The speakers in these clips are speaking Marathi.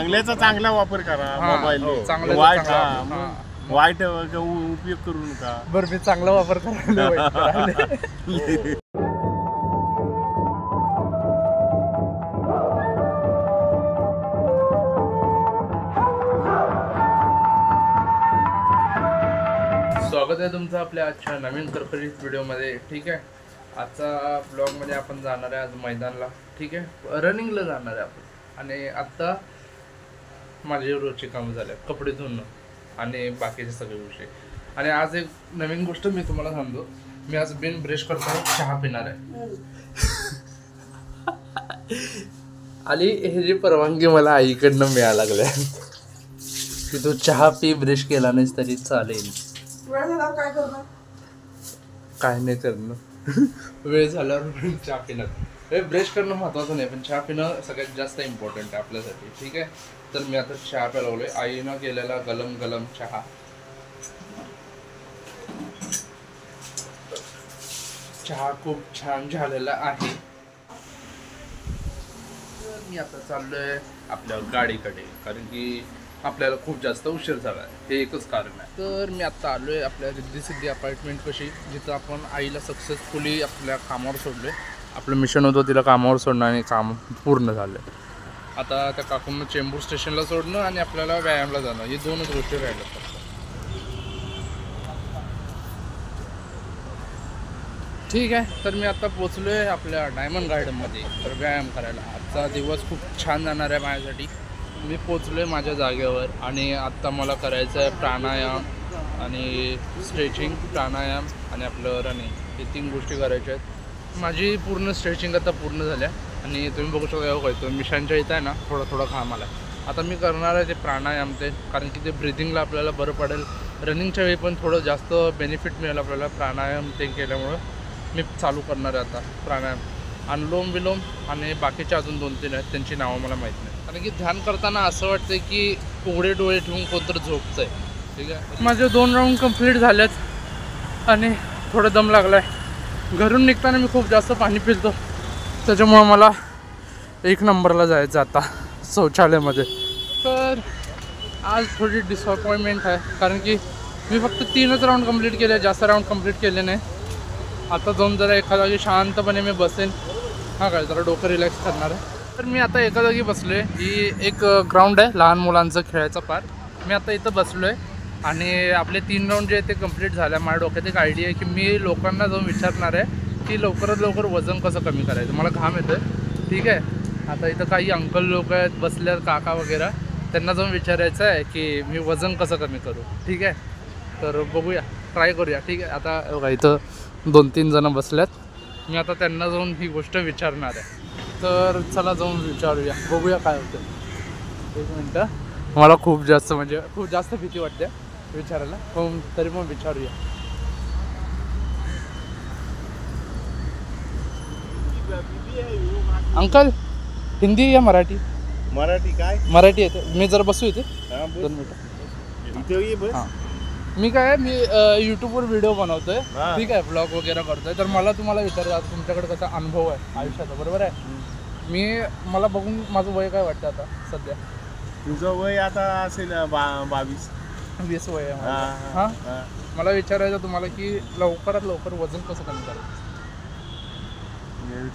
चांगल्याचा चांगला वापर करा मोबाईल, वाईट उपयोग करू नका. बरं मी चांगला वापर करायला. स्वागत आहे तुमचं आपल्या आजच्या नवीन तरफरीत व्हिडिओमध्ये. ठीक आहे, आजचा ब्लॉगमध्ये आपण जाणार आहे आज मैदानला. ठीक आहे, रनिंगला जाणार आहे आपण. आणि आत्ता माझे रोजचे कामं झाले, कपडे धुणं आणि बाकीचे सगळे गोष्टी. आणि आज एक नवीन गोष्ट मी तुम्हाला सांगतो. मी आज बिन ब्रश करता चहा पिणार आहे. आणि हे जी परवानगी मला आईकडनं मिळायला लागल्या की तू चहा पी, ब्रश केला नाहीस तरी चालेल. काय नाही करणं, वेळ झाल्यावर चहा पिणार. ब्रश करणं महत्वाचं नाही, पण चहा पिणं सगळ्यात जास्त इम्पॉर्टंट आहे आपल्यासाठी. ठीक आहे, तर मी आता चहा प्यायला आईनं केलेला गलम गलम चहा. चहा खूप छान झालेला आहे. मी आता चाललोय आपल्या गाडीकडे, कारण की आपल्याला खूप जास्त उशीर झाला आहे, हे एकच कारण आहे. तर मी आत्ता आलो आहे आपल्या रिद्धी सिद्धी अपार्टमेंट पाशी, जिथं आपण आईला सक्सेसफुली आपल्या कामावर सोडलो आहे. आपलं मिशन होतं तिला कामावर सोडणं आणि काम पूर्ण झालं. आता त्या काकूंना चेंबूर स्टेशनला सोडणं आणि आपल्याला व्यायामला जाणं, हे दोनच गोष्टी राहिल्या. ठीक आहे, तर मी आता पोचलो आहे आपल्या डायमंड गार्डनमध्ये तर व्यायाम करायला. आजचा दिवस खूप छान जाणार आहे माझ्यासाठी. मी पोचलो आहे माझ्या जागेवर आणि आत्ता मला करायचं आहे प्राणायाम आणि स्ट्रेचिंग, प्राणायाम आणि आपलं रनिंग, हे 3 गोष्टी करायच्या आहेत. माझी पूर्ण स्ट्रेचिंग आता पूर्ण झाल्या आणि तुम्ही बघू शकता काय तो मिशांच्या इथं आहे ना, थोडा घाम आला. आता मी करणार आहे ते प्राणायाम, ते कारण की ते ब्रिथिंगला आपल्याला बरं पडेल. रनिंगच्या वेळी पण थोडं जास्त बेनिफिट मिळेल आपल्याला प्राणायाम ते केल्यामुळं. मी चालू करणार आहे आता प्राणायाम. अनुलोम विलोम आणि बाकीचे अजून 2-3 आहेत, त्यांची नावं मला माहीत नाही. कारण की ध्यान करताना असं वाटतं की उघडे डोळे ठेवून कोणतरी झोपतं आहे. ठीक आहे, माझे 2 राऊंड कंप्लीट झालेत आणि थोडं दम लागला आहे. घरून निघताना मी खूप जास्त पाणी पितो, त्याच्यामुळं मला 1 नंबरला जायचं आता शौचालयामध्ये. तर आज थोडी डिसअपॉइंटमेंट आहे, कारण की मी फक्त 3च राऊंड कंप्लीट केले, जास्त राऊंड कंप्लीट केले नाही. आता जाऊन जरा एका जागी शांतपणे मी बसेन. काय जरा डोकं रिलॅक्स करणार आहे. तर मी आता एका जागी बसलो आहे. ही एक ग्राउंड आहे लहान मुलांचं खेळायचा पार्क. मी आता इथं बसलो आहे आणि आपले 3 राऊंड जे आहेत ते कंप्लीट झाले. माझ्या डोक्यात एक आयडिया आहे की मी लोकांना जाऊन विचारणार आहे की लवकरात लवकर वजन कसं कमी करायचं. मला घाम येतं आहे. ठीक आहे, आता इथं काही अंकल लोक आहेत बसले, काका वगैरे, त्यांना जाऊन विचारायचं आहे की मी वजन कसं कमी करू. ठीक आहे, तर बघूया, ट्राय करूया. ठीक आहे, आता बघा इथं 2-3 जणं बसल्यात. मी आता त्यांना जाऊन ही गोष्ट विचारणार आहे. तर चला जाऊन विचारूया, बघूया काय होतं. 1 मिनटं, मला खूप जास्त भीती वाटते विचारायला, पण तरी मग विचारूया. अंकल, हिंदी या मराठी? मराठी काय? मराठी येते. मी जर बसू इथे 2 मिनटं. हां, मी यूट्यूबवर व्हिडिओ बनवतोय. ठीक आहे, ब्लॉग वगैरे करतोय. तर मला तुम्हाला विचारायचं तुमच्याकडे कसा अनुभव आहे आयुष्याचा, बरोबर आहे? मला बघून माझं वय काय वाटतं आता सध्या? तुझं वय आता असेल 22-20 वय आहे. हां, मला विचारायचं तुम्हाला की लवकरात लवकर वजन कसं कमी करायचं?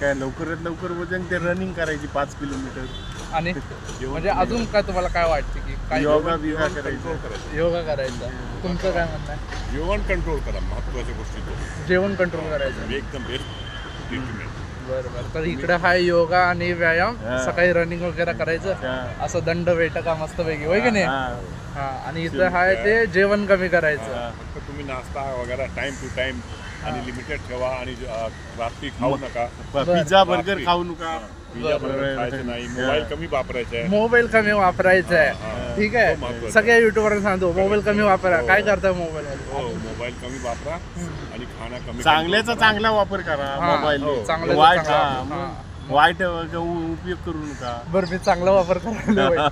काय लवकरात लवकर वजन ते रनिंग करायची 5 किलोमीटर. आणि म्हणजे अजून काय तुम्हाला काय वाटतं की काय? योगा करायचं. योगा करायचा. तुमचं काय म्हणणं आहे? जेवण कंट्रोल करा, महत्त्वाच्या गोष्टी. जेवण कंट्रोल करायचं एकदम बेस्ट ट्रीटमेंट. बरं, तर इकडे हाय योगा आणि व्यायाम, सकाळी रनिंग वगैरे करायचं, असं दंड बैठका मस्त पैकी, होय की नाही? हां, आणि इथं हाय ते जेवण कमी करायचं. फक्त तुम्ही नाश्ता वगैरे टाइम टू टाइम आणि लिमिटेड ठेवा आणि रात्री खाऊ नका. पिझ्झा बर्गर खाऊ नका. खायचं नाही. मोबाईल कमी वापरायचा आहे. मोबाईल कमी वापरायचा आहे. ठीक आहे, सगळ्या युट्यूबरला सांगतो मोबाईल कमी वापरा. काय करता मोबाईल? मोबाईल कमी वापरा आणि खाणं कमी. चांगल्याचा चांगला वापर करा मोबाईल, वाईट उपयोग करू नका. बरं, मी चांगला वापर करायला.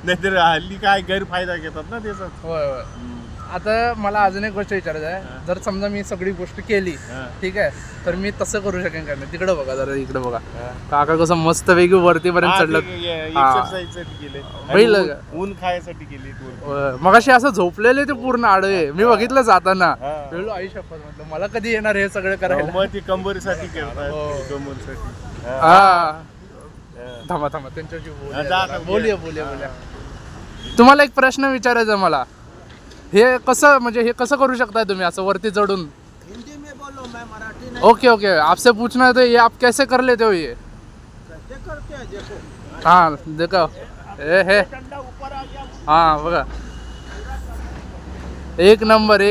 नाहीतर हल्ली काय गैरफायदा घेतात ना त्याचा. होय. आता मला अजून एक गोष्ट विचारायचं आहे, जर समजा मी सगळी गोष्ट केली ठीक आहे, तर मी तसं करू शकेन का नाही? तिकडे बघा जरा, इकडे बघा, काका कसं मस्त वेगळी वरतीपर्यंत चढलं. एक्सरसाइजसाठी गेले, पहिलं का? ऊन खायसाठी गेले. मगाशी असं झोपलेले ते पूर्ण आडवे मी बघितलं जाताना. आई शपथ म्हटलं मला कधी येणार हे सगळं करायला. मग ती कंबरीसाठी करतात, कंबरसाठी. हा थांबा त्यांच्याशी बोलूया. तुम्हाला एक प्रश्न विचारायचा मला, हे कसं म्हणजे हे कसं करू शकताय तुम्ही असं वरती चढून? हिंदी में बोलो, मैं मराठी नहीं. ओके आपसे पूछना है तो ये आप कैसे कर लेते हो ये? कैसे करते हैं देखो. हाँ देखो हे डंडा ऊपर आ गया. हाँ बघा, एक नंबर.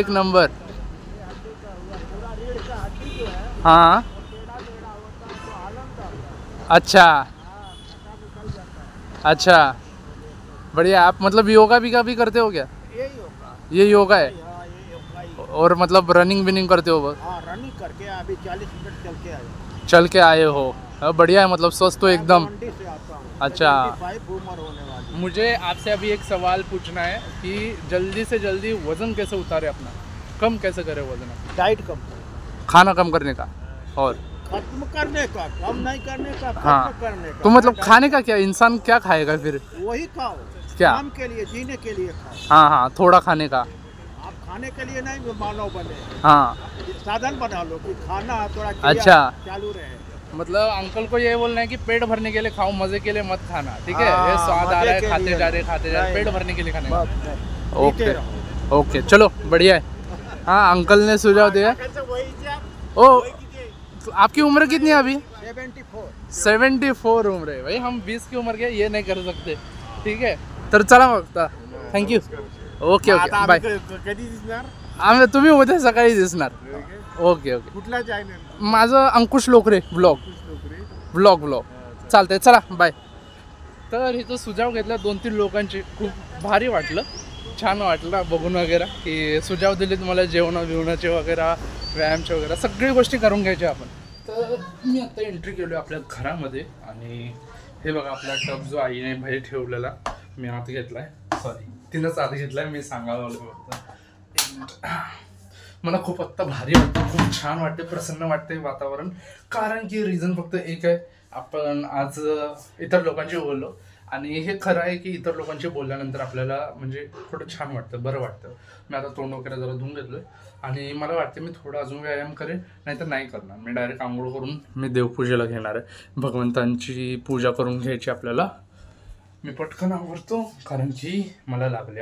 हाँ अच्छा बढ़िया. आप मतलब योगा भी करते हो क्या? यही होगा. ये योगा है. हाँ, ये होगा ही. और मतलब रनिंग करते हो बस? हाँ, रनिंग करके अभी 40 मिनट चल के आए हो. बढ़िया है, मतलब स्वस्थ हो एकदम. मंडी से आता हूँ. अच्छा. 75 उम्र होने वाली. मुझे आपसे अभी एक सवाल पूछना है कि जल्दी से जल्दी वजन कैसे उतारे अपना, कम कैसे करे वजन, डाइट कम खाना कम करने का और खत्म करने का, कम नहीं करने का, हाँ. खत्म करने का. तो मतलब खाने का क्या, इंसान क्या खाएगा फिर? वही खाओ. क्या? काम के लिए, जीने के लिए खाओ. हाँ थोड़ा खाने का. आप खाने के लिए नहीं मानव बने, हाँ साधन बना लो कि खाना थोड़ा क्रिया अच्छा. चालू रहे. मतलब अंकल को ये बोलना है कि पेट भरने के लिए खाओ, मजे के लिए मत खाना. ठीक है, हाँ, ये स्वाद आ मजे रहा है, के खाते लिए जा रहे नहीं. पेट भरने के लिए खाने का. बस नहीं. ओके ओके चलो बढ़िया है. हाँ अंकल ने सुझाव दिया. ओ आपकी उम्र कितनी है अभी? 74 उम्र है भाई. हम 20 की उम्र के ये नहीं कर सकते. ठीक है, तर चला मग, थँक्यू. Okay bye. कधी दिसणार? आम्ही तुम्ही उद्या सकाळी दिसणार. ओके कुठला चॅनल? माझं अंकुश लोकरे ब्लॉग चालतंय. चला बाय. तर इथं सुझाव घेतला 2-3 लोकांचे, खूप भारी वाटलं, छान वाटलं बघून वगैरे की सुझाव दिले तुम्हाला जेवणाचे वगैरे, व्यायामचे वगैरे सगळी गोष्टी करून घ्यायच्या आपण. तर मी आता एंट्री केलो आपल्या घरामध्ये आणि हे बघा आपला टब जो आईने बाहेर ठेवलेला मी आत घेतलाय. सॉरी तिनंच आत घेतलाय, मी सांगायला फक्त. मला खूप आत्ता भारी वाटतं, खूप छान वाटते, प्रसन्न वाटते वातावरण. कारण की रिझन फक्त एक आहे, आपण आज इतर लोकांशी बोललो आणि हे खरं आहे की इतर लोकांशी बोलल्यानंतर आपल्याला म्हणजे थोडं छान वाटतं, बरं वाटतं. मी आता तोंड वगैरे जरा धुवून घेतलोय आणि मला वाटतं मी थोडं अजून व्यायाम करेन, नाहीतर नाही करणार. मी डायरेक्ट आंघोळ करून मी देवपूजेला घेणार आहे. भगवंतांची पूजा करून घ्यायची आपल्याला. मी पटकन आवरतो कारण की मला लागले.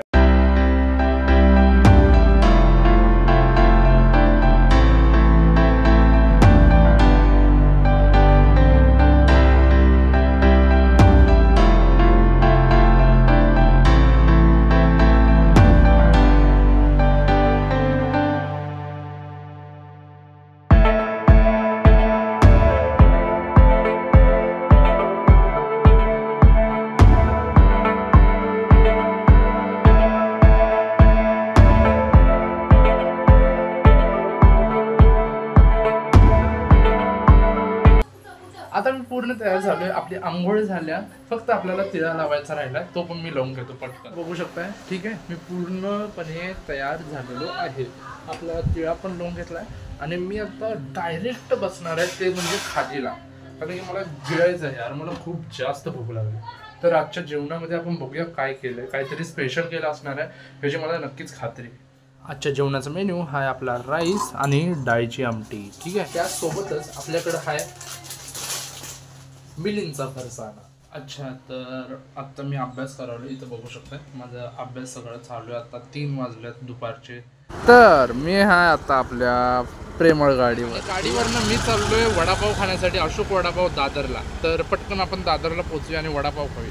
आता मी पूर्ण तयार झालोय, आपली आंघोळ झाल्या, फक्त आपल्याला तिळा लावायचा राहिला, तो पण मी लावून घेतो पटकन. बघू शकताय. ठीक आहे, मी पूर्णपणे तयार झालेलो आहे. आपला तिळा पण लावून घेतलाय आणि मी आता डायरेक्ट बसणार आहे ते म्हणजे खाजीला, कारण की मला गिळायचं आहे यार, मला खूप जास्त भूक लागली. तर आजच्या जेवणामध्ये आपण बघूया काय केलंय, काहीतरी स्पेशल केलं असणार आहे ह्याची मला नक्कीच खात्री. आजच्या जेवणाचा मेन्यू हा आहे आपला राईस आणि डाळीची आमटी. ठीक आहे, त्यासोबतच आपल्याकडं आहे मिलिंदचा फरसाणा. अच्छा, तर आत्ता मी अभ्यास करायला इथं बघू शकताय, माझा अभ्यास सगळं चालू आहे. आता 3 वाजलेत दुपारचे. तर मी आहे आता आपल्या प्रेमळ गाडीवरनं मी चाललोय वडापाव खाण्यासाठी, अशोक वडापाव दादरला. तर पटकन आपण दादरला पोहोचूया आणि वडापाव खाऊया.